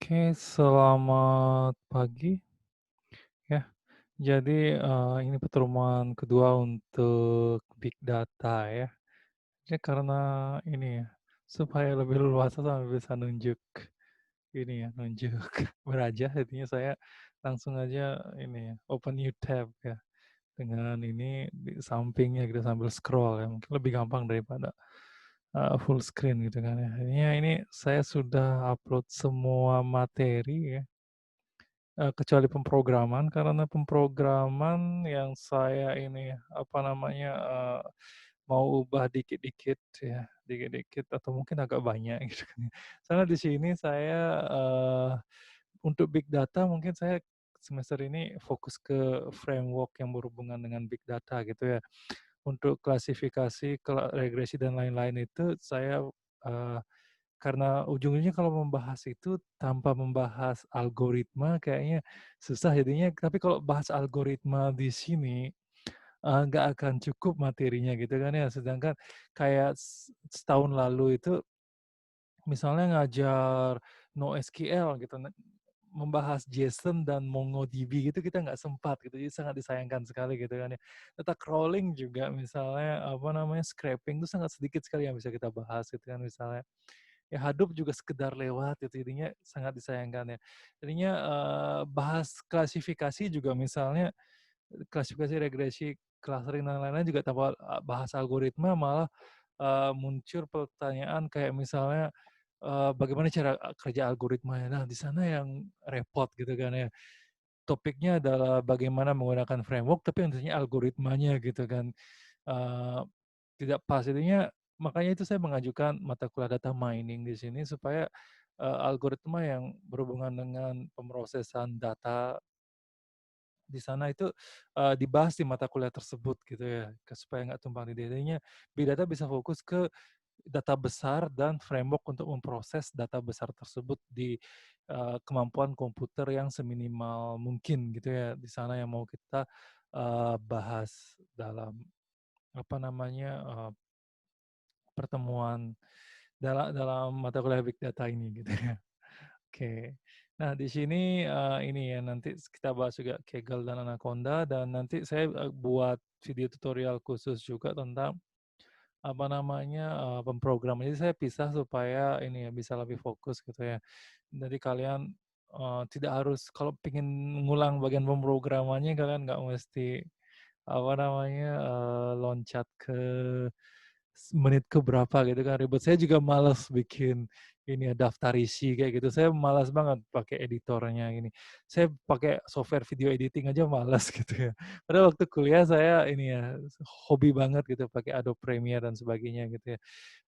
Oke, selamat pagi ya. Jadi, ini pertemuan kedua untuk big data ya. Ini karena ini ya, supaya lebih leluasa sampai bisa nunjuk ini ya, nunjuk wajah, jadinya saya langsung aja ini ya, open new tab ya, dengan ini di sampingnya gitu sambil scroll ya, mungkin lebih gampang daripada, full screen gitu kan ya. Jadinya ini saya sudah upload semua materi ya. Kecuali pemrograman, karena pemrograman yang saya ini, apa namanya, mau ubah dikit-dikit ya, dikit-dikit atau mungkin agak banyak gitu kan ya. Soalnya di sini saya, untuk big data mungkin saya semester ini fokus ke framework yang berhubungan dengan big data gitu ya. Untuk klasifikasi, regresi dan lain-lain itu saya, eee karena ujung-ujungnya kalau membahas itu tanpa membahas algoritma kayaknya susah jadinya, tapi kalau bahas algoritma di sini, nggak akan cukup materinya gitu kan ya. Sedangkan kayak setahun lalu itu misalnya ngajar NoSQL gitu, membahas JSON dan MongoDB gitu kita nggak sempat gitu, jadi sangat disayangkan sekali gitu kan ya. Data crawling juga misalnya, apa namanya, scraping itu sangat sedikit sekali yang bisa kita bahas gitu kan misalnya. Ya Hadoop juga sekedar lewat gitu, jadinya sangat disayangkan ya. Jadinya, bahas klasifikasi juga misalnya, klasifikasi, regresi, clustering dan lain-lain juga tanpa, bahas algoritma malah, muncul pertanyaan kayak misalnya, bagaimana cara, kerja algoritmanya. Nah, di sana yang repot gitu kan ya. Topiknya adalah bagaimana menggunakan framework, tapi yang tentunya algoritmanya gitu kan, eee, tidak pas. Jadinya makanya itu saya mengajukan mata kuliah data mining di sini supaya, algoritma yang berhubungan dengan pemrosesan data di sana itu, dibahas di mata kuliah tersebut gitu ya, supaya nggak tumpang tindih. Jadinya big data bisa fokus ke data besar dan framework untuk memproses data besar tersebut di, kemampuan komputer yang seminimal mungkin gitu ya. Di sana yang mau kita, bahas dalam apa namanya, pertemuan dalam mata kuliah big data ini gitu ya. Oke. Nah di sini, ini ya nanti kita bahas juga Kaggle dan Anaconda dan nanti saya, buat video tutorial khusus juga tentang apa namanya, pemrograman. Jadi saya pisah supaya ini ya bisa lebih fokus gitu ya. Jadi kalian, tidak harus kalau pengen ngulang bagian pemrogramannya kalian nggak mesti apa namanya, loncat ke menit ke berapa gitu kan ribet. Saya juga males bikin ini ya, daftar isi kayak gitu. Saya malas banget pakai editornya ini. Saya pakai software video editing aja malas gitu ya. Padahal waktu kuliah saya ini ya, hobi banget gitu pakai Adobe Premiere dan sebagainya gitu ya.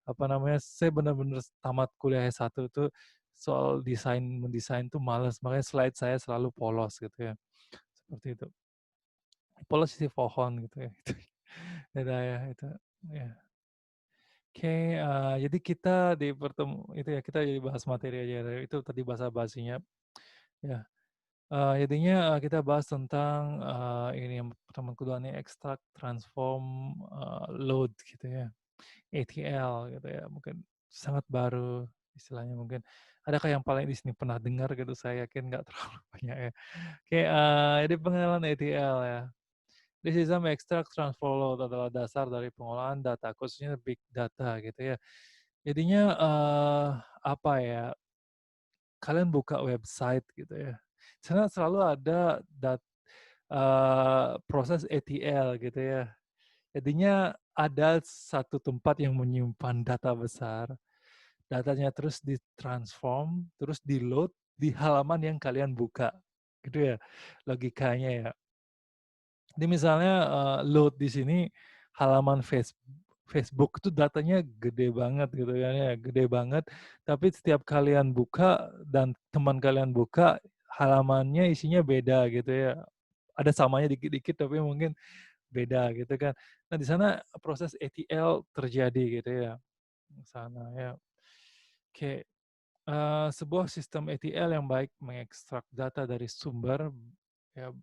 Apa namanya, saya benar-benar tamat kuliah S1 tuh soal mendesain tuh males, makanya slide saya selalu polos gitu ya, seperti itu. Polos isi pohon gitu ya, itu. Beda ya itu, ya. Oke, jadi kita itu ya, kita jadi bahas materi aja ya, itu tadi basa-basinya, ya. Jadinya, kita bahas tentang, ini yang pertemuan kedua nih, extract, transform, load gitu ya, ETL gitu ya, mungkin sangat baru istilahnya mungkin. Adakah yang paling di sini pernah dengar gitu? Saya yakin nggak terlalu banyak ya. Oke, jadi pengenalan ETL ya. Di sistem extract, transform, load adalah dasar dari pengolahan data, khususnya big data gitu ya. Jadinya, apa ya, kalian buka website gitu ya, sana selalu ada proses ETL gitu ya. Jadinya ada satu tempat yang menyimpan data besar, datanya terus ditransform, terus di-load di halaman yang kalian buka, gitu ya, logikanya ya. Jadi misalnya, load di sini halaman Facebook itu datanya gede banget gitu kan ya, gede banget, tapi setiap kalian buka dan teman kalian buka, halamannya isinya beda gitu ya. Ada samanya dikit-dikit tapi mungkin beda gitu kan. Nah di sana proses ETL terjadi gitu ya, di sana ya. Oke, sebuah sistem ETL yang baik mengekstrak data dari sumber, ya,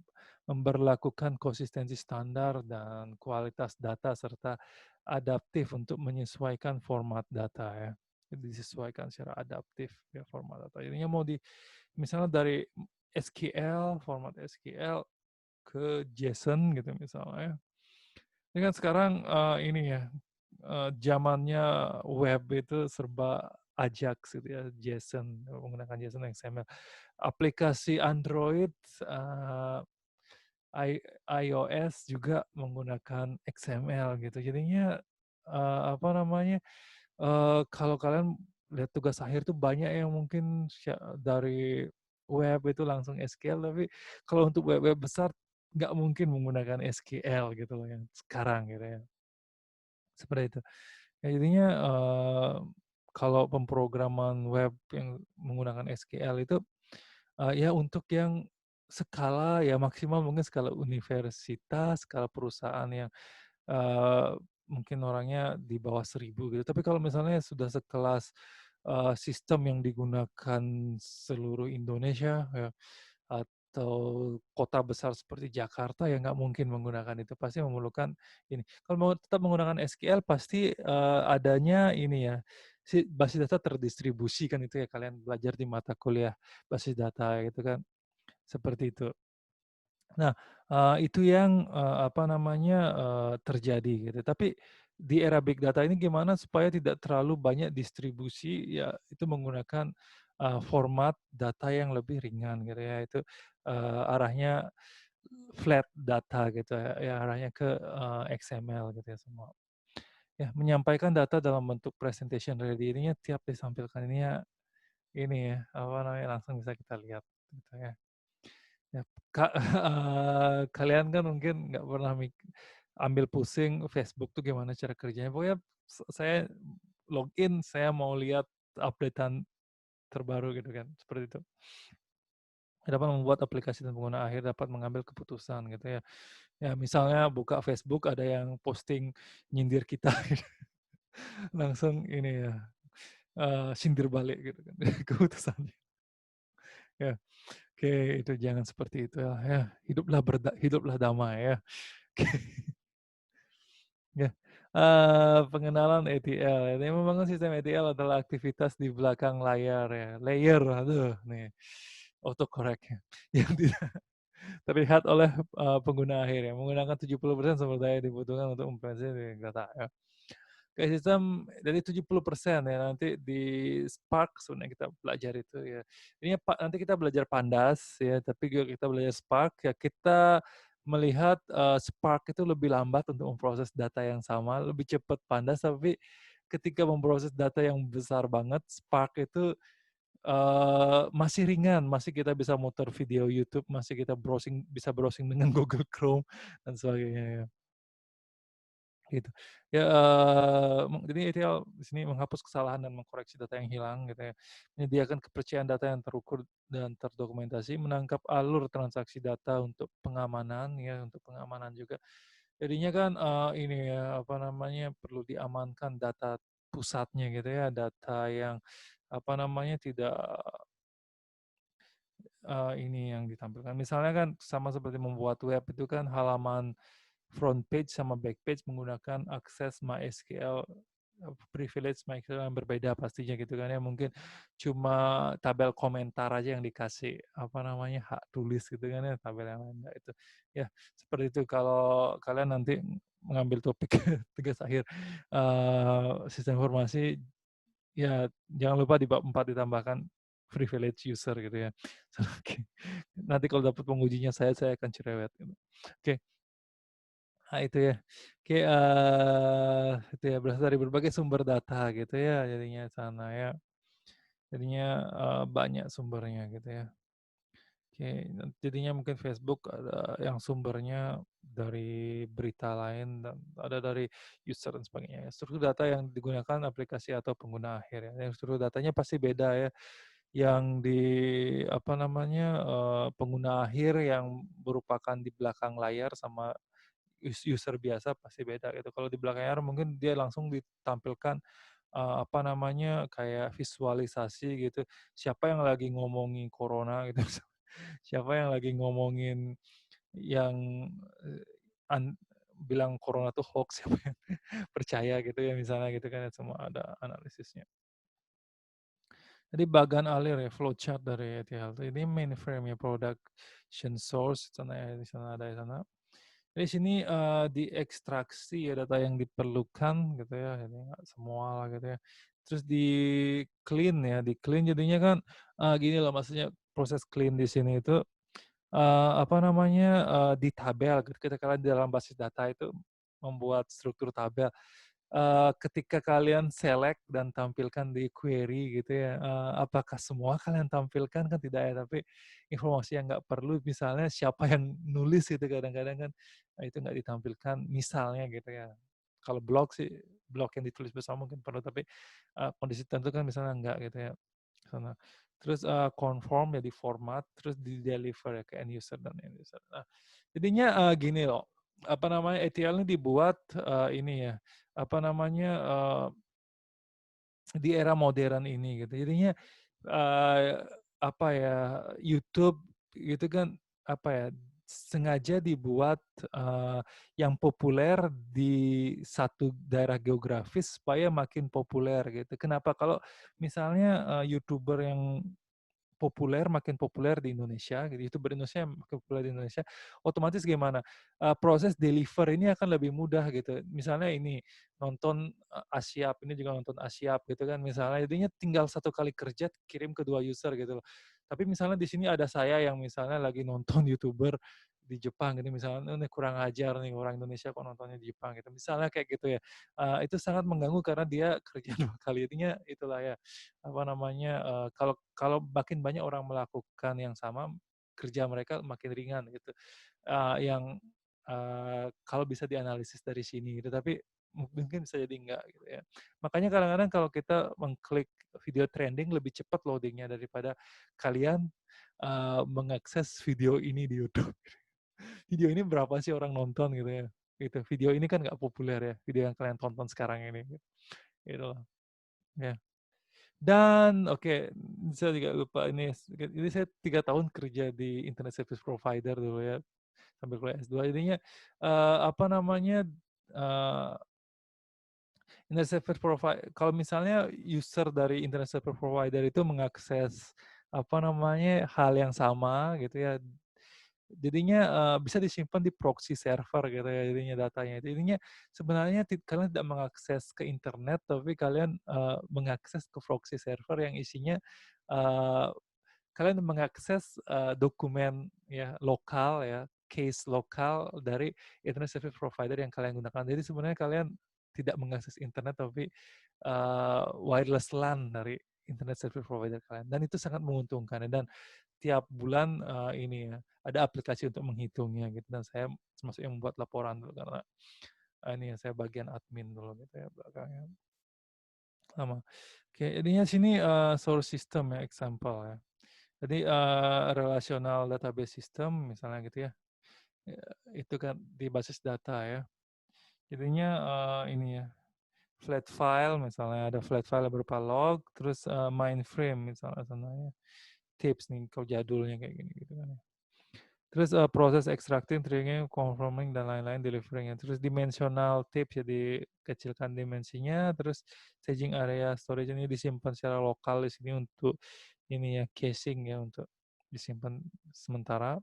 memberlakukan konsistensi standar dan kualitas data serta adaptif untuk menyesuaikan format data ya. disesuaikan secara adaptif ya format data. Jadinya mau misalnya dari SQL, format SQL ke JSON gitu misalnya. Ini kan sekarang ini ya zamannya web itu serba Ajax gitu ya, JSON, menggunakan JSON XML. Aplikasi Android, iOS juga menggunakan XML gitu. Jadinya apa namanya, kalau kalian lihat tugas akhir tuh banyak yang mungkin dari web itu langsung SQL, tapi kalau untuk web-web besar nggak mungkin menggunakan SQL gitu loh yang sekarang gitu ya, seperti itu. Ya jadinya, kalau pemrograman web yang menggunakan SQL itu, ya untuk yang skala ya maksimal mungkin skala universitas, skala perusahaan yang, eee, mungkin orangnya di bawah 1.000 gitu. Tapi kalau misalnya sudah sekelas, sistem yang digunakan seluruh Indonesia ya, atau kota besar seperti Jakarta ya nggak mungkin menggunakan itu, pasti memerlukan ini. Kalau mau tetap menggunakan SQL pasti, adanya ini ya, basis data terdistribusi kan itu ya kalian belajar di mata kuliah basis data gitu kan, seperti itu. Nah, itu yang, apa namanya, terjadi gitu. Tapi di era big data ini gimana supaya tidak terlalu banyak distribusi, ya itu menggunakan, format data yang lebih ringan gitu ya, itu, arahnya flat data gitu ya, ya arahnya ke, XML gitu ya semua. Ya, menyampaikan data dalam bentuk presentation ready ininya tiap disampaikan ininya ini ya, apa namanya, langsung bisa kita lihat gitu ya. Ya, Kak, kalian kan mungkin nggak pernah ambil pusing Facebook tuh gimana cara kerjanya, pokoknya saya login, saya mau lihat updatean terbaru gitu kan, seperti itu. Dapat membuat aplikasi dan pengguna akhir dapat mengambil keputusan gitu ya. Ya misalnya buka Facebook ada yang posting nyindir kita gitu, langsung ini ya, sindir balik gitu kan keputusannya. Ya, oke itu jangan seperti itu ya, hiduplah damai ya. Ya, pengenalan ETL, ini membangun sistem ETL adalah aktivitas di belakang layar ya, layer, aduh nih, autocorrect ya, yang tidak terlihat oleh, pengguna akhir ya, menggunakan 70% sumber daya dibutuhkan untuk memproses data ya. Kayak sistem dari 70% ya nanti di Spark sebenarnya kita belajar itu ya. Ini nanti kita belajar Pandas ya, tapi juga kita belajar Spark ya kita melihat, Spark itu lebih lambat untuk memproses data yang sama, lebih cepat Pandas, tapi ketika memproses data yang besar banget, Spark itu, masih ringan, masih kita bisa muter video YouTube, masih kita bisa browsing dengan Google Chrome dan sebagainya ya. Gitu. Ya, jadi ETL di sini menghapus kesalahan dan mengkoreksi data yang hilang gitu ya, menyediakan kepercayaan data yang terukur dan terdokumentasi, menangkap alur transaksi data untuk pengamanan ya, untuk pengamanan juga. Jadinya kan, ini ya, apa namanya, perlu diamankan data pusatnya gitu ya, data yang, apa namanya, tidak, ini yang ditampilkan. Misalnya kan sama seperti membuat web itu kan halaman front page sama back page menggunakan akses MySQL, privilege MySQL yang berbeda pastinya gitu kan ya, mungkin cuma tabel komentar aja yang dikasih, apa namanya, hak tulis gitu kan ya, tabel yang lain enggak itu. Ya, seperti itu kalau kalian nanti mengambil topik tugas akhir, sistem informasi, ya jangan lupa di bab 4 ditambahkan privilege user gitu ya. Oke, nanti kalau dapat pengujinya saya akan cerewet gitu. Oke. Nah itu ya, kayak, itu ya berasal dari berbagai sumber data gitu ya jadinya sana ya, jadinya, banyak sumbernya gitu ya. Oke, jadinya mungkin Facebook ada yang sumbernya dari berita lain dan ada dari user dan sebagainya ya. Struktur data yang digunakan aplikasi atau pengguna akhir ya, yang struktur datanya pasti beda ya, yang di apa namanya, pengguna akhir yang merupakan di belakang layar sama user biasa pasti beda gitu. Kalau di belakang layar mungkin dia langsung ditampilkan, apa namanya, kayak visualisasi gitu, siapa yang lagi ngomongin corona gitu, siapa yang lagi ngomongin yang, eee, bilang corona tuh hoax, siapa yang percaya gitu ya misalnya gitu kan, semua ada analisisnya. Jadi bagan alir ya, flowchart dari ETL. Ini mainframe ya, production source sana ya, di sana ada di sana. Di sini diekstraksi ya data yang diperlukan gitu ya, jadi nggak semua lah gitu ya. Terus di clean ya, di clean jadinya kan gini loh maksudnya proses clean di sini itu apa namanya, di tabel gitu, ketika kalian di dalam basis data itu membuat struktur tabel. Ketika kalian select dan tampilkan di query gitu ya, apakah semua kalian tampilkan? Kan tidak ya, tapi informasi yang nggak perlu misalnya siapa yang nulis gitu kadang-kadang kan, itu nggak ditampilkan misalnya gitu ya. Kalau blog sih, blog yang ditulis bersama mungkin perlu, tapi, kondisi tertentu kan misalnya enggak gitu ya, sana. Terus, conform ya di format, terus di-deliver ya ke end user dan end user. Nah, jadinya, gini loh, apa namanya, ETL ini dibuat, ini ya, apa namanya, di era modern ini gitu. Jadinya, eee, apa ya, YouTube gitu kan, apa ya, sengaja dibuat, yang populer di satu daerah geografis supaya makin populer gitu. Kenapa? Kalau misalnya, YouTuber yang makin populer di Indonesia gitu, YouTuber Indonesia yang makin populer di Indonesia, otomatis gimana, proses deliver ini akan lebih mudah gitu. Misalnya ini, nonton, Asyap, ini juga nonton Asyap gitu kan misalnya, jadinya tinggal satu kali kerja kirim ke 2 user gitu loh. Tapi misalnya di sini ada saya yang misalnya lagi nonton YouTuber di Jepang gitu misalnya, "Ini kurang ajar nih orang Indonesia kok nontonnya di Jepang," gitu. Misalnya kayak gitu ya, itu sangat mengganggu karena dia kerja 2 kali, intinya itulah ya, apa namanya, kalau kalau makin banyak orang melakukan yang sama, kerja mereka makin ringan gitu. Yang, kalau bisa dianalisis dari sini gitu, tapi mungkin bisa jadi enggak gitu ya. Makanya kadang-kadang kalau kita mengklik video trending lebih cepat loading-nya daripada kalian, mengakses video ini di YouTube. Video ini berapa sih orang nonton gitu ya, gitu. Video ini kan nggak populer ya, video yang kalian tonton sekarang ini, gitu loh, ya. Dan oke, saya juga lupa ini saya 3 tahun kerja di internet service provider dulu ya, sambil kuliah S2. Jadinya, apa namanya, eee, internet service kalau misalnya user dari internet service provider itu mengakses, apa namanya, hal yang sama gitu ya, jadinya, bisa disimpan di proxy server gitu ya, jadinya datanya itu. Jadinya sebenarnya kalian tidak mengakses ke internet, tapi kalian, mengakses ke proxy server yang isinya, eee, kalian mengakses, dokumen ya, lokal ya, case lokal dari internet service provider yang kalian gunakan. Jadi sebenarnya kalian tidak mengakses internet, tapi, wireless LAN dari internet service provider kalian, dan itu sangat menguntungkan ya, dan tiap bulan, ini ya, ada aplikasi untuk menghitungnya gitu, dan saya termasuk yang membuat laporan dulu karena, ini ya, saya bagian admin dulu gitu ya belakangnya, sama. Oke, jadinya sini, source system ya, example ya. Jadi, relational database system misalnya gitu ya, itu kan di basis data ya. Jadinya, ini ya, flat file misalnya ada flat file berupa log, terus, mainframe misalnya sana ya, tips nih kalau jadulnya kayak gini gitu kan ya. Terus, proses extracting, triggering, confirming, dan lain-lain, delivering-nya. Terus dimensional tips ya, dikecilkan dimensinya, terus staging area storage ini disimpan secara lokal di sini untuk ini ya, caching ya, untuk disimpan sementara.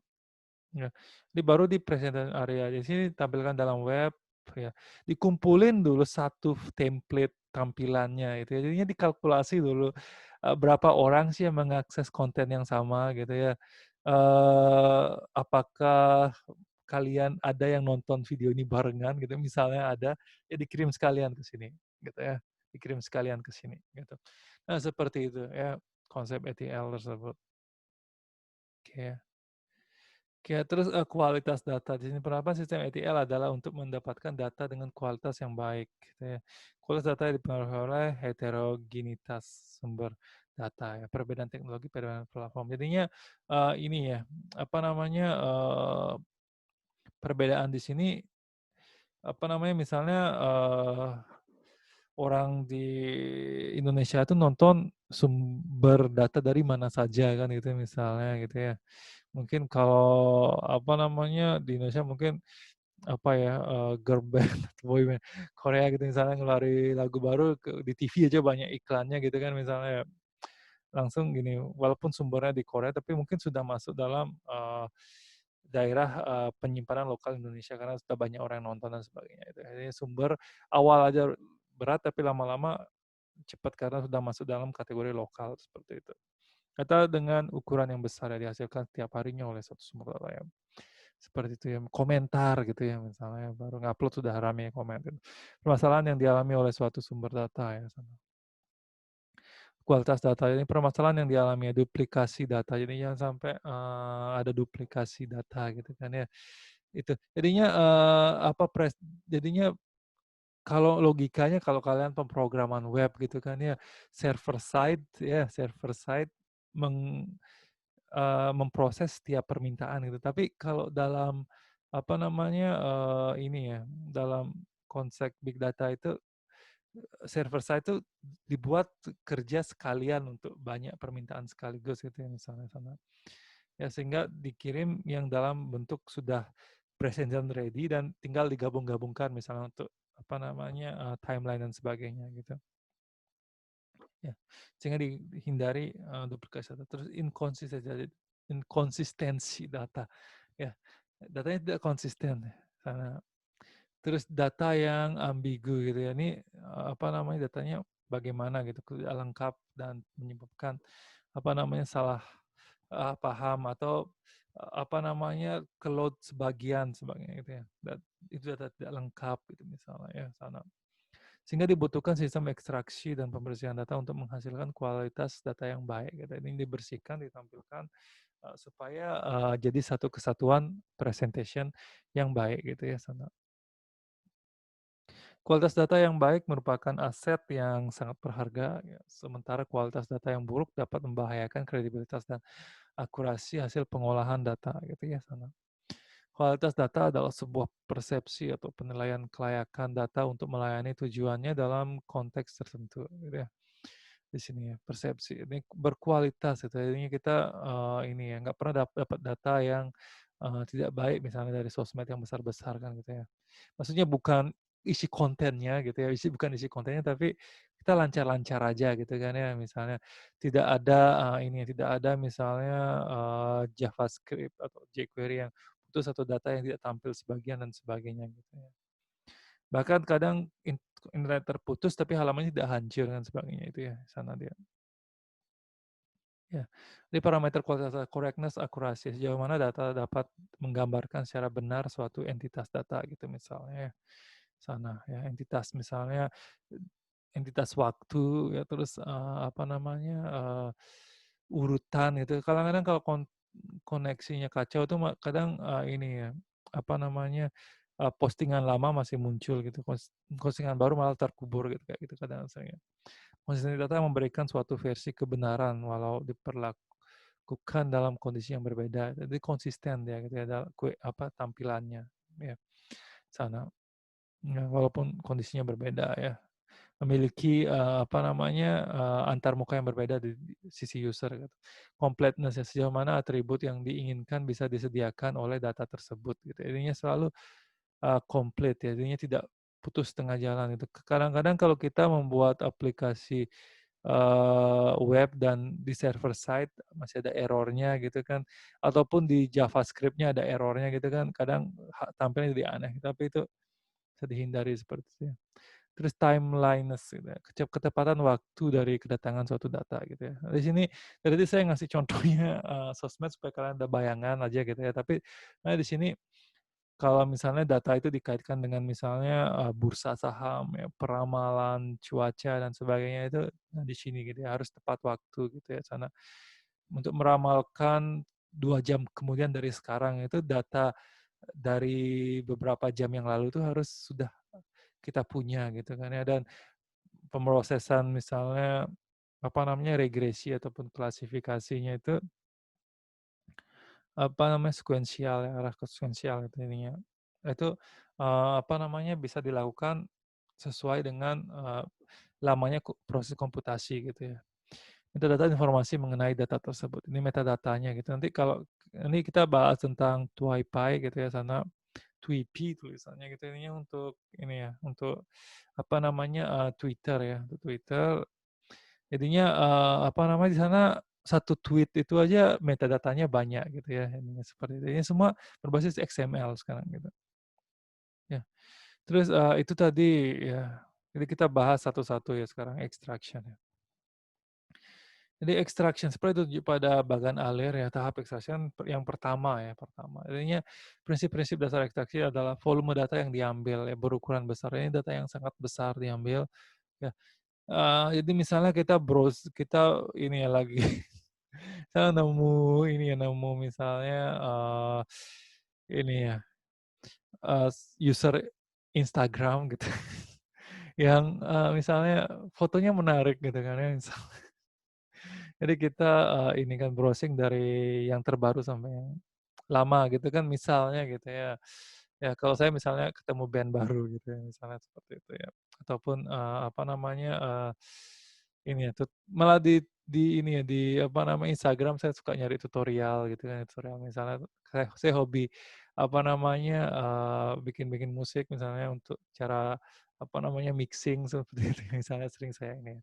Ya, ini baru di presentasi area. Di sini tampilkan dalam web, ya. Dikumpulin dulu satu template tampilannya itu ya. Jadinya dikalkulasi dulu, berapa orang sih yang mengakses konten yang sama gitu ya. Apakah kalian ada yang nonton video ini barengan gitu, misalnya ada, ya dikirim sekalian ke sini gitu ya. Dikirim sekalian ke sini gitu. Nah, seperti itu ya konsep ETL tersebut. Oke. Oke, terus, kualitas data di sini. Penerapan sistem ETL adalah untuk mendapatkan data dengan kualitas yang baik, gitu ya. Kualitas data dipengaruhi oleh heterogenitas sumber data ya, perbedaan teknologi, perbedaan platform. Jadinya, ini ya, apa namanya, perbedaan di sini, apa namanya, misalnya, orang di Indonesia itu nonton sumber data dari mana saja kan gitu misalnya gitu ya. Mungkin kalau apa namanya, di Indonesia mungkin apa ya, girl band atau boy band Korea gitu misalnya ngeluarin lagu baru di TV aja banyak iklannya gitu kan misalnya ya. langsung gini, walaupun sumbernya di Korea, tapi mungkin sudah masuk dalam, daerah, penyimpanan lokal Indonesia karena sudah banyak orang yang nonton dan sebagainya itu. Akhirnya sumber awal aja berat, tapi lama-lama cepat karena sudah masuk dalam kategori lokal, seperti itu. Atau dengan ukuran yang besar ya, dihasilkan setiap harinya oleh satu sumber data ya. Seperti itu ya, komentar gitu ya misalnya, baru ngupload sudah rame komen gitu. Permasalahan yang dialami oleh suatu sumber data ya, kualitas data ini permasalahan yang dialami ya, duplikasi data. Jadi jangan sampai, ada duplikasi data gitu kan ya. Itu. Jadinya, jadinya kalau logikanya kalau kalian pemrograman web gitu kan ya, server side meng memproses setiap permintaan gitu. Tapi kalau dalam, apa namanya, ini ya, dalam konsep big data itu, server side itu dibuat kerja sekalian untuk banyak permintaan sekaligus gitu ya misalnya sana. Ya sehingga dikirim yang dalam bentuk sudah present and ready dan tinggal digabung-gabungkan misalnya untuk, apa namanya, timeline dan sebagainya gitu. Ya, sehingga dihindari, duplikasi data. Terus inkonsistensi data, ya. Datanya tidak konsisten ya, karena terus data yang ambigu gitu ya, ini, apa namanya, datanya bagaimana gitu, tidak lengkap dan menyebabkan, apa namanya, salah, paham atau, apa namanya, ke-load sebagian sebagainya gitu ya, dan itu data tidak lengkap gitu misalnya ya, sana. Sehingga dibutuhkan sistem ekstraksi dan pembersihan data untuk menghasilkan kualitas data yang baik gitu. Ini dibersihkan, ditampilkan, supaya, jadi satu kesatuan presentation yang baik gitu ya sana. Kualitas data yang baik merupakan aset yang sangat berharga ya, sementara kualitas data yang buruk dapat membahayakan kredibilitas dan akurasi hasil pengolahan data gitu ya sana. Kualitas data adalah sebuah persepsi atau penilaian kelayakan data untuk melayani tujuannya dalam konteks tertentu gitu ya. Di sini ya, persepsi ini berkualitas gitu. Jadinya kita, ini ya, nggak pernah dapat data yang, tidak baik misalnya dari sosmed yang besar-besar kan gitu ya. Maksudnya bukan isi kontennya gitu ya, bukan isi kontennya, tapi kita lancar-lancar aja gitu kan ya. Misalnya tidak ada, tidak ada misalnya, JavaScript atau jQuery yang putus atau data yang tidak tampil sebagian dan sebagainya gitu ya. Bahkan kadang internet terputus tapi halamannya tidak hancur dan sebagainya itu ya, sana dia. Ya, di parameter kualitas data, correctness, akurasi, sejauh mana data dapat menggambarkan secara benar suatu entitas data gitu misalnya ya, sana ya, entitas misalnya, entitas waktu ya, terus, apa namanya, urutan gitu. Kadang-kadang kalau koneksinya kacau tuh kadang, ini ya, apa namanya, postingan lama masih muncul gitu, postingan baru malah terkubur gitu, kayak gitu kadang sering. Konsistensi data memberikan suatu versi kebenaran walau diperlakukan dalam kondisi yang berbeda. Jadi konsisten ya gitu ya, tampilannya ya sana. Ya, walaupun kondisinya berbeda ya. Memiliki, apa namanya, antar muka yang berbeda di sisi user gitu. Completeness ya, sejauh mana atribut yang diinginkan bisa disediakan oleh data tersebut gitu. Intinya selalu, komplit ya, jadinya tidak putus tengah jalan gitu. Kadang-kadang kalau kita membuat aplikasi, web dan di server side masih ada error-nya gitu kan, ataupun di JavaScript-nya ada error-nya gitu kan, kadang tampilnya jadi aneh, tapi itu bisa dihindari seperti itu ya. Terus timeliness gitu ya, ketepatan waktu dari kedatangan suatu data gitu ya. Di sini tadi saya ngasih contohnya, sosmed supaya kalian ada bayangan aja gitu ya, tapi di sini kalau misalnya data itu dikaitkan dengan misalnya, bursa saham ya, peramalan cuaca dan sebagainya itu, nah di sini gitu ya, harus tepat waktu gitu ya sana. Untuk meramalkan 2 jam kemudian dari sekarang itu data dari beberapa jam yang lalu itu harus sudah kita punya gitu kan ya, dan pemrosesan misalnya, apa namanya, regresi ataupun klasifikasinya itu, apa namanya, sekuensial ya, arah ke sekuensial itu ininya. Itu, apa namanya, bisa dilakukan sesuai dengan, lamanya proses komputasi gitu ya. Metadata informasi mengenai data tersebut, ini metadatanya gitu. Nanti kalau ini kita bahas tentang TWIPY gitu ya, sana TWIPY tulisannya gitu, ininya untuk ini ya, untuk apa namanya, Twitter ya, untuk Twitter Jadinya, apa namanya, di sana satu tweet itu aja metadatanya banyak gitu ya, ininya seperti itu. Ini semua berbasis XML sekarang gitu, ya. Terus, itu tadi ya, jadi kita bahas satu-satu ya sekarang extraction ya. Jadi extraction seperti itu pada bagan alir ya, tahap extraction yang pertama ya, pertama. Intinya prinsip-prinsip dasar ekstraksi adalah volume data yang diambil ya, berukuran besar. Ini data yang sangat besar diambil ya. Jadi misalnya kita browse, kita ini ya lagi saya nemu ini ya, nemu misalnya, ini ya, user Instagram gitu yang, misalnya fotonya menarik gitu kan ya, jadi kita, ini kan browsing dari yang terbaru sampai yang lama gitu kan misalnya gitu ya. Ya kalau saya misalnya ketemu band baru gitu ya, misalnya seperti itu ya. Ataupun, apa namanya, ini ya malah di ini ya, di apa namanya, Instagram saya suka nyari tutorial gitu kan, tutorial misalnya saya hobi apa namanya, bikin-bikin musik misalnya untuk cara apa namanya, mixing seperti itu misalnya sering saya ini ya,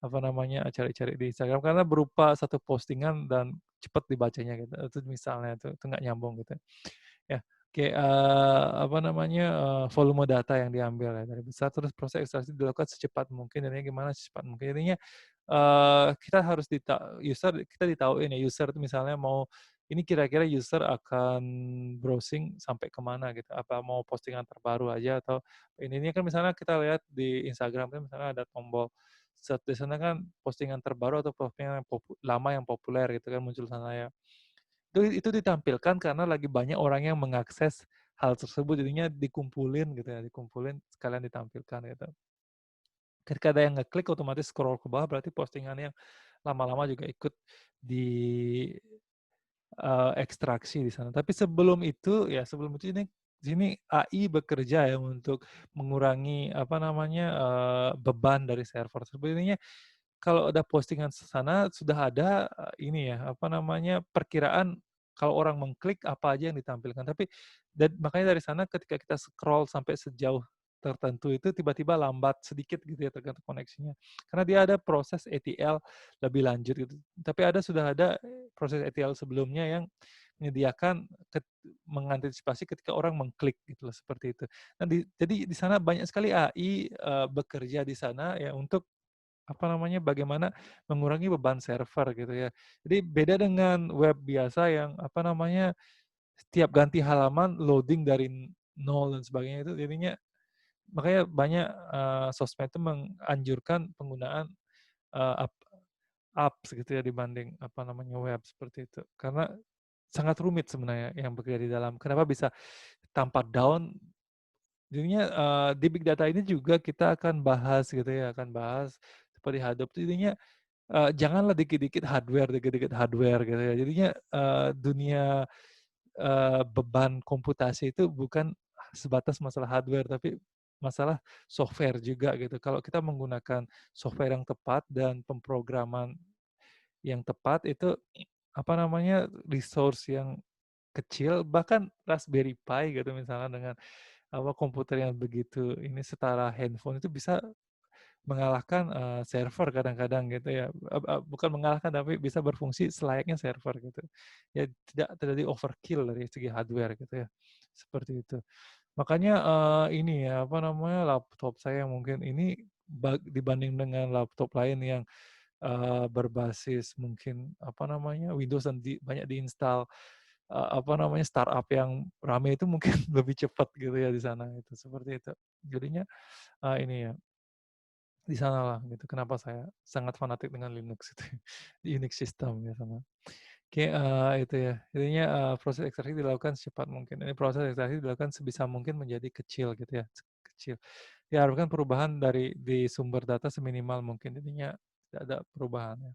apa namanya, cari-cari di Instagram karena berupa satu postingan dan cepat dibacanya gitu, itu misalnya itu nggak nyambung gitu. Ya, kayak, apa namanya, volume data yang diambil ya dari besar, terus proses ekstraksi dilakukan secepat mungkin, jadinya gimana secepat mungkin. Jadinya, kita harus kita ditahuin ya, user itu misalnya mau ini kira-kira user akan browsing sampai ke mana gitu, apa mau postingan terbaru aja atau ini kan misalnya kita lihat di Instagram kan misalnya ada tombol search di sana kan postingan terbaru atau postingan yang lama yang populer gitu kan muncul sana ya. Itu ditampilkan karena lagi banyak orang yang mengakses hal tersebut, jadinya dikumpulin gitu ya, dikumpulin sekalian ditampilkan gitu. Ketika ada yang ngeklik otomatis scroll ke bawah berarti postingan yang lama-lama juga ikut di, ekstraksi di sana. Tapi sebelum itu ini sini AI bekerja ya untuk mengurangi apa namanya, beban dari server. Sebenarnya kalau ada postingan sana sudah ada, ini ya, apa namanya, perkiraan kalau orang mengklik apa aja yang ditampilkan. Tapi makanya dari sana ketika kita scroll sampai sejauh tertentu itu tiba-tiba lambat sedikit gitu ya tergantung koneksinya. Karena dia ada proses ETL lebih lanjut gitu. Tapi sudah ada proses ETL sebelumnya yang menyediakan mengantisipasi ketika orang mengklik gitu loh, seperti itu. Nah jadi di sana banyak sekali AI, bekerja di sana ya untuk apa namanya, bagaimana mengurangi beban server gitu ya. Jadi beda dengan web biasa yang apa namanya, setiap ganti halaman loading dari nol dan sebagainya itu jadinya makanya banyak, sosmed itu menganjurkan penggunaan, eee, apps gitu ya dibanding apa namanya, web seperti itu. Karena sangat rumit sebenarnya yang bekerja di dalam. Kenapa bisa tanpa down, jadinya, di big data ini juga kita akan bahas gitu ya, akan bahas seperti Hadoop itu jadinya janganlah dikit-dikit hardware gitu ya. Jadinya, dunia, beban komputasi itu bukan sebatas masalah hardware, tapi masalah software juga gitu. Kalau kita menggunakan software yang tepat dan pemrograman yang tepat itu, apa namanya, resource yang kecil, bahkan Raspberry Pi gitu misalnya dengan, apa, komputer yang begitu ini setara handphone itu bisa mengalahkan, server kadang-kadang gitu ya, bukan mengalahkan tapi bisa berfungsi selayaknya server gitu. Ya tidak terjadi overkill dari segi hardware gitu ya, seperti itu. Makanya, ini ya, apa namanya, laptop saya mungkin ini dibanding dengan laptop lain yang, berbasis mungkin, apa namanya, Windows dan banyak diinstal, apa namanya, startup yang rame itu mungkin lebih cepat gitu ya di sana itu, seperti itu. Jadinya, ini ya di sanalah gitu kenapa saya sangat fanatik dengan Linux itu, Unix system ya sama. Kayak, itu ya, jadinya, proses ekstraksi dilakukan secepat mungkin. Ini proses ekstraksi dilakukan sebisa mungkin menjadi kecil gitu ya, kecil. Diharapkan perubahan di sumber data seminimal mungkin, jadinya tidak ada perubahan ya.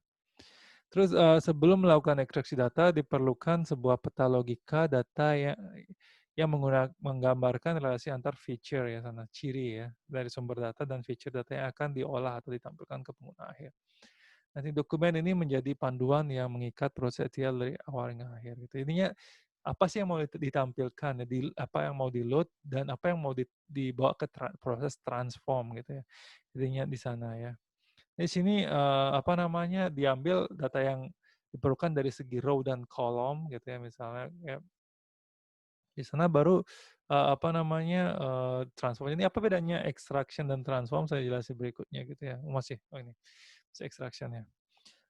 Terus, sebelum melakukan ekstraksi data diperlukan sebuah peta logika data yang menggambarkan relasi antar feature ya sana, ciri ya, dari sumber data dan feature data yang akan diolah atau ditampilkan ke pengguna akhir. Nanti dokumen ini menjadi panduan yang mengikat proses ETL dari awal hingga akhir gitu. Intinya apa sih yang mau ditampilkan ya, apa yang mau di-load dan apa yang mau dibawa ke proses transform gitu ya. Intinya di sana ya. Di sini, apa namanya, diambil data yang diperlukan dari segi row dan column gitu ya, misalnya ya di sana baru, apa namanya, transform ini apa bedanya extraction dan transform saya jelasin berikutnya gitu ya. Ini, masih extraction-nya.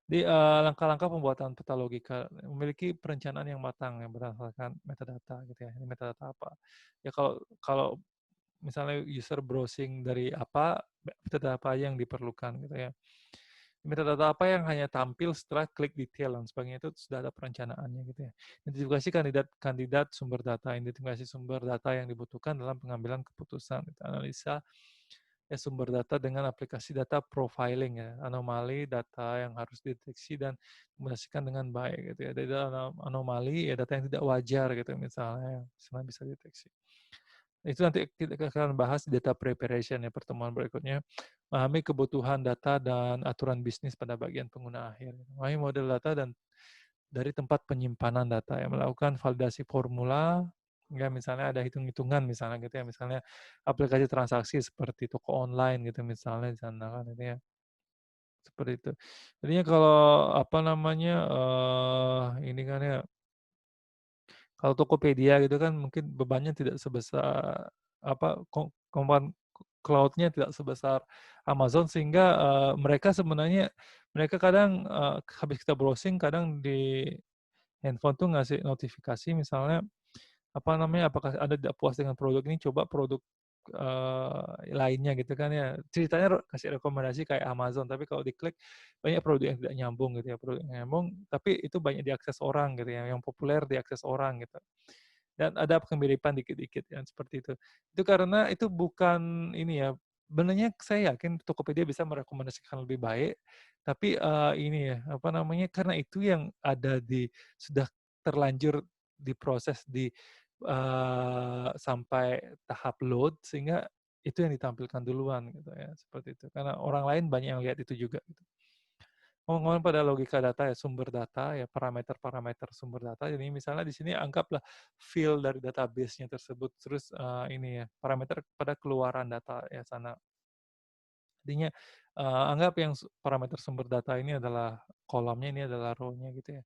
Di, langkah-langkah pembuatan peta logika, memiliki perencanaan yang matang yang berdasarkan metadata gitu ya. Ini metadata apa? Ya kalau kalau misalnya user browsing dari apa, metadata apa aja yang diperlukan gitu ya. Metadata apa yang hanya tampil setelah klik detail dan sebagainya itu sudah ada perencanaannya gitu ya. Identifikasi kandidat-kandidat sumber data, identifikasi sumber data yang dibutuhkan dalam pengambilan keputusan, gitu. Analisa ya sumber data dengan aplikasi data profiling ya, anomali data yang harus dideteksi dan komunikasikan dengan baik gitu ya. Data anomali ya data yang tidak wajar gitu misalnya, misalnya bisa deteksi. Itu nanti kita akan bahas di data preparation ya pertemuan berikutnya. Memahami kebutuhan data dan aturan bisnis pada bagian pengguna akhir. Memahami model data dan dari tempat penyimpanan data ya, melakukan validasi formula ya misalnya ada hitung-hitungan misalnya gitu ya, misalnya aplikasi transaksi seperti toko online gitu misalnya di sana kan itu ya, seperti itu. Jadinya kalau apa namanya, ini kan ya kalau Tokopedia gitu kan mungkin bebannya tidak sebesar apa, kompan cloud-nya tidak sebesar Amazon sehingga, mereka sebenarnya mereka kadang, habis kita browsing kadang di handphone tuh ngasih notifikasi misalnya, apa namanya, apakah Anda tidak puas dengan produk ini, coba produk, lainnya gitu kan ya. Ceritanya kasih rekomendasi kayak Amazon, tapi kalau diklik banyak produk yang tidak nyambung gitu ya, produk yang nyambung, tapi itu banyak diakses orang gitu ya, yang populer diakses orang gitu. Dan ada kemiripan dikit-dikit yang seperti itu. Itu karena itu bukan ini ya, sebenarnya saya yakin Tokopedia bisa merekomendasikan lebih baik, tapi, ini ya, apa namanya, karena itu yang ada sudah terlanjur diproses sampai tahap load, sehingga itu yang ditampilkan duluan gitu ya, seperti itu. Karena orang lain banyak yang lihat itu juga gitu. Ngomong-ngomong pada logika data ya, sumber data ya, parameter-parameter sumber data. Jadi misalnya di sini anggaplah field dari database-nya tersebut, terus, ini ya, parameter pada keluaran data ya sana. Jadinya, anggap yang parameter sumber data ini adalah kolomnya, ini adalah row-nya gitu ya.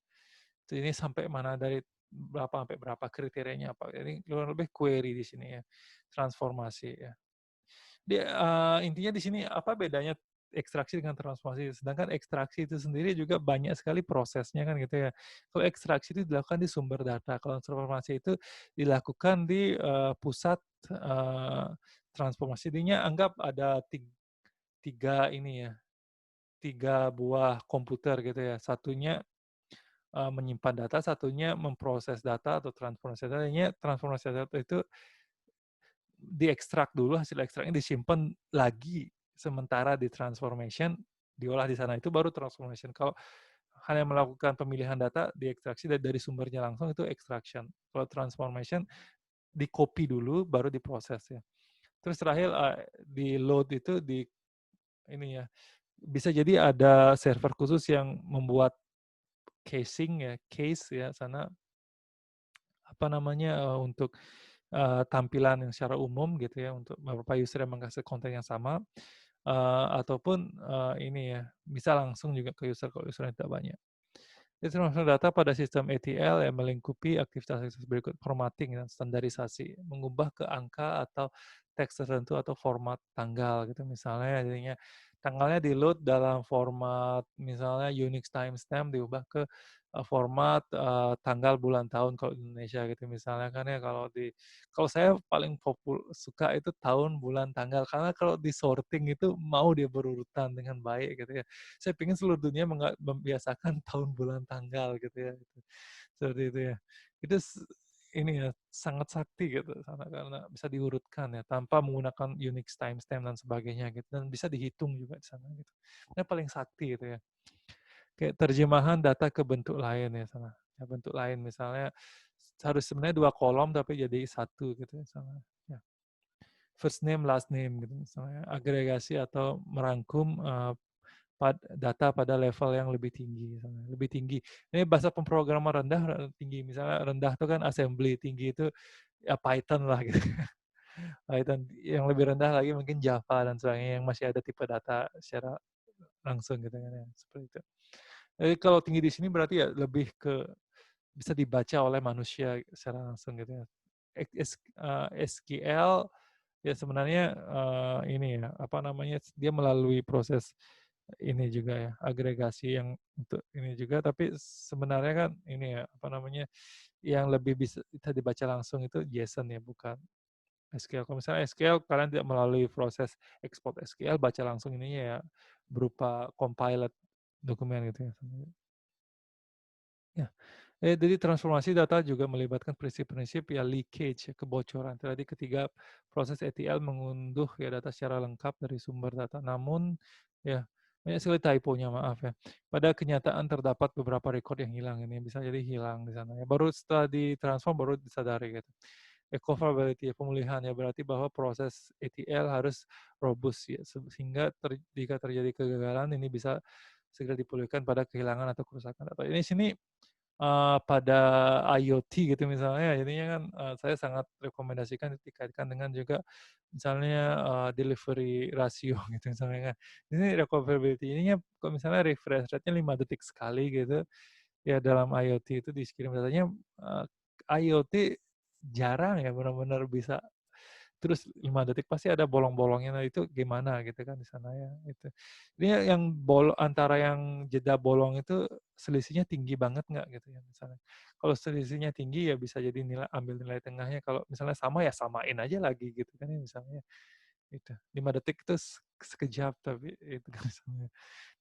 Ini sampai mana dari berapa sampai berapa kriterianya apa. Jadi kurang lebih query di sini ya, transformasi ya. Intinya di sini apa bedanya ekstraksi dengan transformasi? Sedangkan ekstraksi itu sendiri juga banyak sekali prosesnya kan gitu ya. Kalau ekstraksi itu dilakukan di sumber data, kalau transformasi itu dilakukan di, pusat, transformasi. Jadinya anggap ada tiga ini ya, 3 buah komputer gitu ya. Satunya, menyimpan data, satunya memproses data atau transformasi data. Jadinya transformasi data itu diekstrak dulu, hasil ekstraknya disimpan lagi, sementara di transformation diolah di sana, itu baru transformation. Kalau hanya melakukan pemilihan data, diekstraksi dari sumbernya langsung, itu extraction. Kalau transformation, di-copy dulu, baru diproses ya. Terus terakhir, di load itu ini ya, bisa jadi ada server khusus yang membuat casing ya, case ya sana, apa namanya, untuk, tampilan yang secara umum gitu ya, untuk beberapa user yang mengakses konten yang sama, ataupun, ini ya, bisa langsung juga ke user kalau usernya tidak banyak. Itu masuk data pada sistem ETL yang melingkupi aktivitas berikut, formatting dan standarisasi, mengubah ke angka atau teks tertentu atau format tanggal gitu misalnya, jadinya tanggalnya di-load dalam format misalnya Unix timestamp diubah ke, format, tanggal bulan tahun kalau di Indonesia gitu misalnya kan ya, kalau saya paling suka itu tahun, bulan, tanggal, karena kalau di-sorting itu mau dia berurutan dengan baik gitu ya. Saya pengen seluruh dunia membiasakan tahun, bulan, tanggal gitu ya, gitu. Seperti itu ya. Itu ini ya, sangat sakti gitu karena bisa diurutkan ya, tanpa menggunakan Unix timestamp dan sebagainya gitu, dan bisa dihitung juga di sana gitu. Ini paling sakti gitu ya. Kayak terjemahan data ke bentuk lain ya sana. Ya bentuk lain misalnya harus sebenarnya 2 kolom tapi jadi satu gitu ya sana. Ya. First name, last name gitu misalnya. Agregasi atau merangkum, data pada level yang lebih tinggi misalnya, lebih tinggi. Ini bahasa pemrograman rendah tinggi, misalnya rendah itu kan assembly, tinggi itu ya Python lah gitu. Python yang lebih rendah lagi mungkin Java dan sebagainya yang masih ada tipe data secara langsung gitu kan ya, seperti itu. Jadi kalau tinggi di sini berarti ya lebih ke bisa dibaca oleh manusia secara langsung gitu ya. SQL ya sebenarnya, ini ya, apa namanya, dia melalui proses ini juga ya, agregasi yang untuk ini juga, tapi sebenarnya kan ini ya, apa namanya, yang lebih bisa dibaca langsung itu JSON ya, bukan SQL. Kalau misalnya SQL kalian tidak melalui proses ekspor SQL, baca langsung ininya ya, berupa compiled dokumen gitu ya. Ya. Jadi transformasi data juga melibatkan prinsip-prinsip ya leakage, ya, kebocoran. Tadi ketiga, proses ETL mengunduh ya data secara lengkap dari sumber data. Namun ya banyak sekali typonya, maaf ya. Pada kenyataan terdapat beberapa record yang hilang, ini bisa jadi hilang di sana ya. Baru setelah ditransform baru disadari gitu. Recoverability, ya, pemulihan ya, berarti bahwa proses ETL harus robust ya, sehingga jika terjadi kegagalan ini bisa segera dipulihkan pada kehilangan atau kerusakan data. Ini sini pada IoT gitu misalnya, jadinya kan, saya sangat rekomendasikan dikaitkan dengan juga misalnya, delivery ratio gitu misalnya kan. Ini recoverability ininya kalau misalnya refresh rate-nya 5 detik sekali gitu, ya dalam IoT itu dikirim datanya, IoT jarang ya benar-benar bisa terus 5 detik, pasti ada bolong-bolongnya. Nah, itu gimana gitu kan di sana ya, itu. Ini yang antara yang jeda bolong itu selisihnya tinggi banget nggak gitu ya misalnya. Kalau selisihnya tinggi ya bisa jadi ambil nilai tengahnya, kalau misalnya sama ya samain aja lagi gitu kan ya misalnya, itu. 5 detik itu sekejap, tapi itu kan misalnya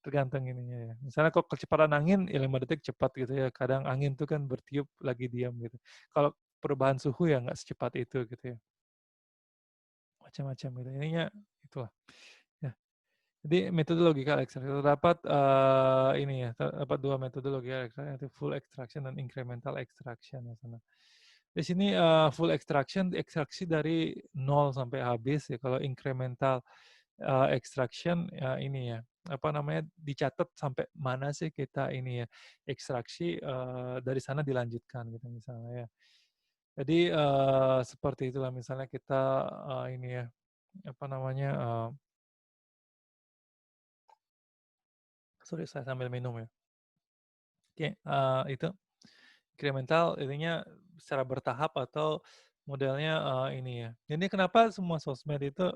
tergantung ininya ya. Misalnya kalau kecepatan angin ya 5 detik cepat gitu ya, kadang angin tuh kan bertiup lagi diam gitu. Kalau perubahan suhu ya nggak secepat itu gitu ya. Macam-macam gitu. Ininya itulah, ya. Jadi metode logika ekstraksi terdapat, ini ya, terdapat 2 metode logika ekstraksi, yaitu full extraction dan incremental extraction ya sana. Di sini, full extraction, ekstraksi dari nol sampai habis ya. Kalau incremental, extraction ya ini ya, apa namanya, dicatat sampai mana sih kita ini ya, ekstraksi, dari sana dilanjutkan gitu misalnya ya. Jadi, seperti itulah misalnya kita, ini ya, apa namanya, sorry saya sambil minum ya. Oke, itu incremental ininya secara bertahap atau modelnya, ini ya. Jadi kenapa semua sosmed itu,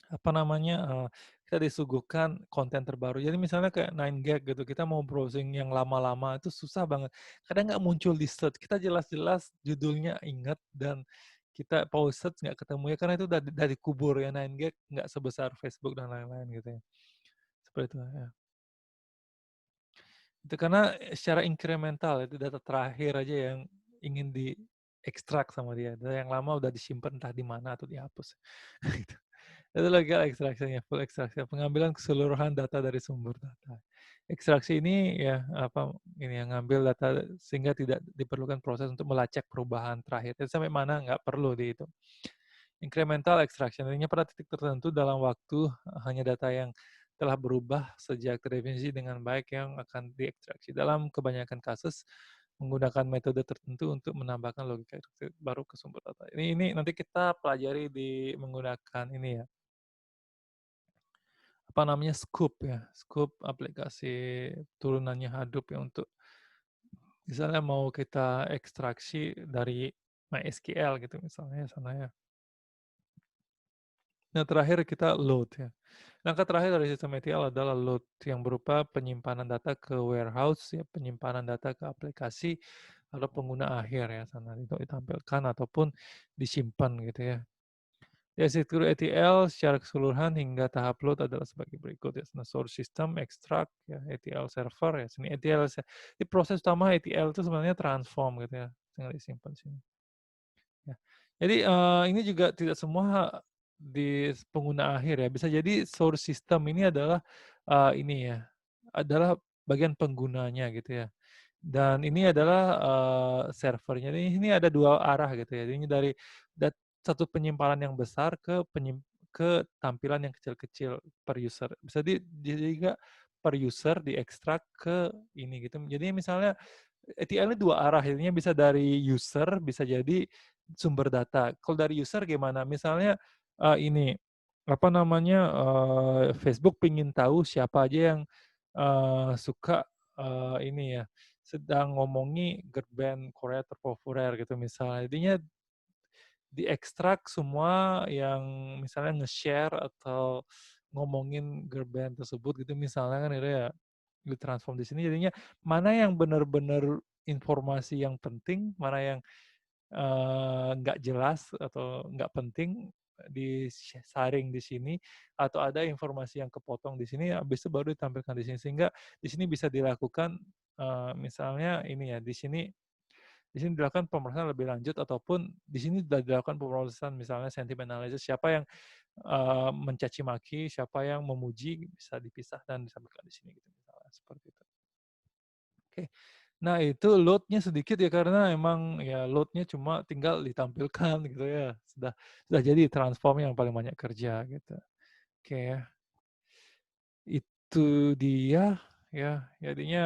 apa namanya, kita disuguhkan konten terbaru. Jadi misalnya kayak 9gag gitu, kita mau browsing yang lama-lama itu susah banget. Kadang nggak muncul di search, kita jelas-jelas judulnya ingat dan kita pause search nggak ketemu ya, karena itu dari kubur ya, 9gag nggak sebesar Facebook dan lain-lain gitu ya. Seperti itu ya. Itu karena, secara incremental itu data terakhir aja yang ingin diekstrak sama dia, data yang lama udah disimpan entah di mana atau dihapus, gitu. Itu legal extraction-nya, full extraction, pengambilan keseluruhan data dari sumber data. Ekstraksi ini ya, apa, ini yang ngambil data sehingga tidak diperlukan proses untuk melacak perubahan terakhir, jadi sampai mana nggak perlu dihitung. Incremental extraction, artinya pada titik tertentu dalam waktu, hanya data yang telah berubah sejak terdefinisi dengan baik yang akan diekstraksi. Dalam kebanyakan kasus, menggunakan metode tertentu untuk menambahkan logika baru ke sumber data. Ini nanti kita pelajari di menggunakan ini ya, apa namanya, Scoop ya, Scoop aplikasi turunannya Hadoop ya, untuk misalnya mau kita ekstraksi dari MySQL gitu misalnya sana ya. Nah, terakhir kita load ya. Langkah terakhir dari sistem ETL adalah load yang berupa penyimpanan data ke warehouse ya, penyimpanan data ke aplikasi atau pengguna akhir ya sana itu ditampilkan ataupun disimpan gitu ya. Ya, struktur ETL secara keseluruhan hingga tahap load adalah sebagai berikut ya. Nah, source system, extract ya, ETL server ya. Sini ETL, di proses utama ETL itu sebenarnya transform gitu ya, tinggal disimpan sini. Ya. Jadi, ini juga tidak semua di pengguna akhir ya, bisa jadi source system ini adalah, ini ya, adalah bagian penggunanya gitu ya. Dan ini adalah, servernya, ini ada 2 arah gitu ya. Ini dari satu penyimpanan yang besar ke tampilan yang kecil-kecil per user. Bisa jadi juga per user diekstrak ke ini gitu. Jadi misalnya ETL ini 2 arah, jadinya bisa dari user, bisa jadi sumber data. Kalau dari user gimana? Misalnya, ini, apa namanya, Facebook pengen tahu siapa aja yang, suka, ini ya, sedang ngomongi girl band Korea terpopuler gitu misalnya. Jadinya diekstrak semua yang misalnya nge-share atau ngomongin girl band tersebut gitu misalnya kan itu ya, ditransform di sini jadinya mana yang bener-bener informasi yang penting, mana yang, nggak jelas atau nggak penting, disaring di sini, atau ada informasi yang kepotong di sini, habis itu baru ditampilkan di sini. Sehingga di sini bisa dilakukan, misalnya ini ya, di sini dilakukan pemeriksaan lebih lanjut ataupun di sini sudah dilakukan pemeriksaan misalnya sentiment analysis, siapa yang, mencaci maki, siapa yang memuji, bisa dipisah dan disampaikan di sini gitu misalnya, seperti itu. Oke. Nah itu load-nya sedikit ya karena emang ya load-nya cuma tinggal ditampilkan gitu ya, sudah jadi transform yang paling banyak kerja gitu. Oke ya, itu dia ya, jadinya,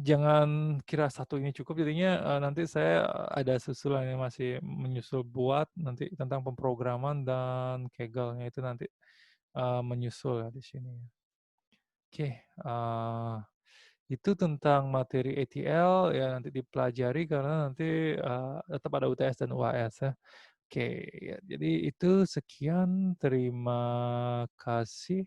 jangan kira satu ini cukup jadinya, nanti saya ada susulan yang masih menyusul buat nanti tentang pemrograman dan Kaggle-nya itu nanti, menyusul ya di sini. Oke, itu tentang materi ETL ya nanti dipelajari karena nanti, tetap ada UTS dan UAS ya. Oke, ya jadi itu sekian, terima kasih.